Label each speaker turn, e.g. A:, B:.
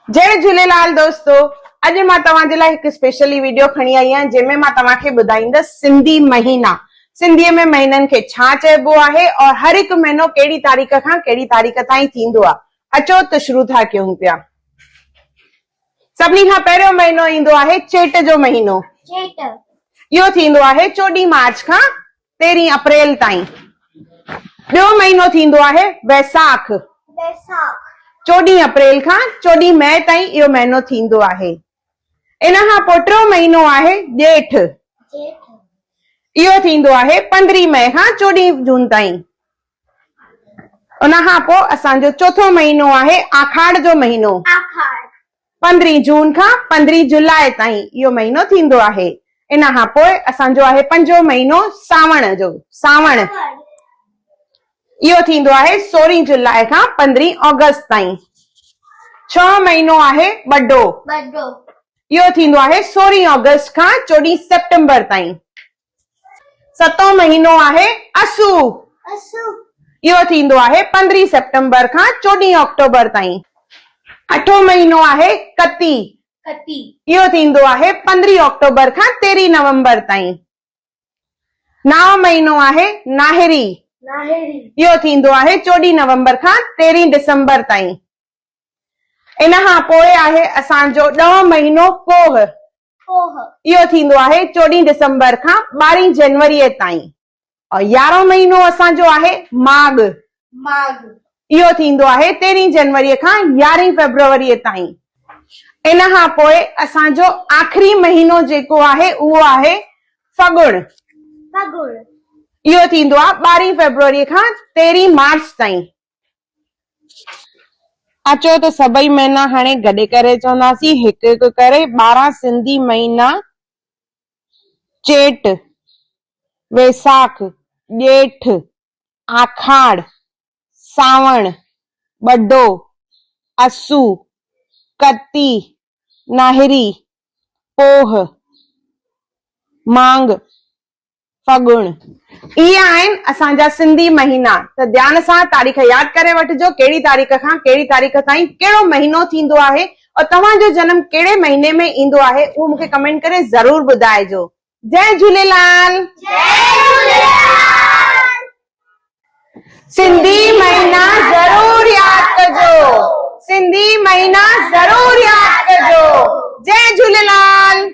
A: जय झूलेलाल दोस्तों, अज मां तव्हांजे लाइ हिकु स्पेशली वीडियो खणी आई आहियां जंहिंमें मां तव्हांखे ॿुधाईंदसि सिंधी महीना। सिंधीअ में महीननि खे छा चइबो आहे और हर हिकु महीनो कहिड़ी तारीख़ खां कहिड़ी तारीख़ ताईं थींदो आहे। अचो त शुरू था कयूं पिया। सभिनी खां पहिरियों महीनो ईंदो आहे चेट जो महीनो। इहो थींदो आहे 14 मार्च खां 13 अप्रैल ताईं। ॿियो महीनो थींदो आहे वैसाख। 14 अप्रैल खां 14 मई ताईं इहो महीनो थींदो आहे। इन खां पोइ टियों महीनो आहे ॼेठ। इहो थींदो आहे 15 मई खां 14 जून ताईं। उन खां पोइ असांजो चोथों महीनो आहे आखाड़ जो महीनो। 15 जून खां 15 जुलाई ताईं इहो महीनो थींदो आहे। इन खां पोइ असांजो आहे पंजो महीनो सावण जो। सावण इहो थींदो आहे 16 जुलाई खां 15 अगस्त ताईं। 6 महीनो आहे बड्डो। इहो थींदो आहे 16 अगस्त खां 14 सितंबर ताईं। 7 महीनो आहे असू। इहो थींदो आहे 15 सितंबर खां 14 अक्टूबर ताईं। 8 महीनो आहे कती। इहो थींदो आहे 15 अक्टूबर खां 13 नवंबर ताईं। 9 महीनो आहे नाहिरी। इहो थींदो आहे 14 नवंबर खां 13 दिसंबर ताईं। इन खां पोइ आहे असांजो 10 महीनो पोह। इहो थींदो आहे 14 दिसंबर खां 12 जनवरी ताईं। और 11 महीनो असांजो आहे माघ। इहो थींदो आहे 13 जनवरी खां 11 फरवरी ताईं। इन खां पोइ असांजो आख़िरी महीनो जेको आहे उहो आहे फगुण। इहो थींदो आहे 12 फरवरी खां 13 मार्च ताईं। अचो त सभई महीना हाणे गॾे करे चवंदासीं हिकु हिकु करे। 12 सिंधी महीना: चेट, वैसाख, ॼेठ, आखाड़, सावण, बड्डो, असू, कती, नाहिरी, पोह, मांग, फगुण। इहे आहिनि असांजा सिंधी महीना। त ध्यान सां तारीख़ यादि करे वठिजो, कहिड़ी तारीख़ खां कहिड़ी तारीख़ ताईं कहिड़ो महीनो थींदो आहे और तव्हांजो जन्म कहिड़े महीने में ईंदो आहे उहो मूंखे कमेंट करे ज़रूर ॿुधाइजो। जय झूलेलाल। सिंधी महीना ज़रूर यादि कजो। सिंधी महीना ज़रूर यादि कजो। जय झूलेलाल।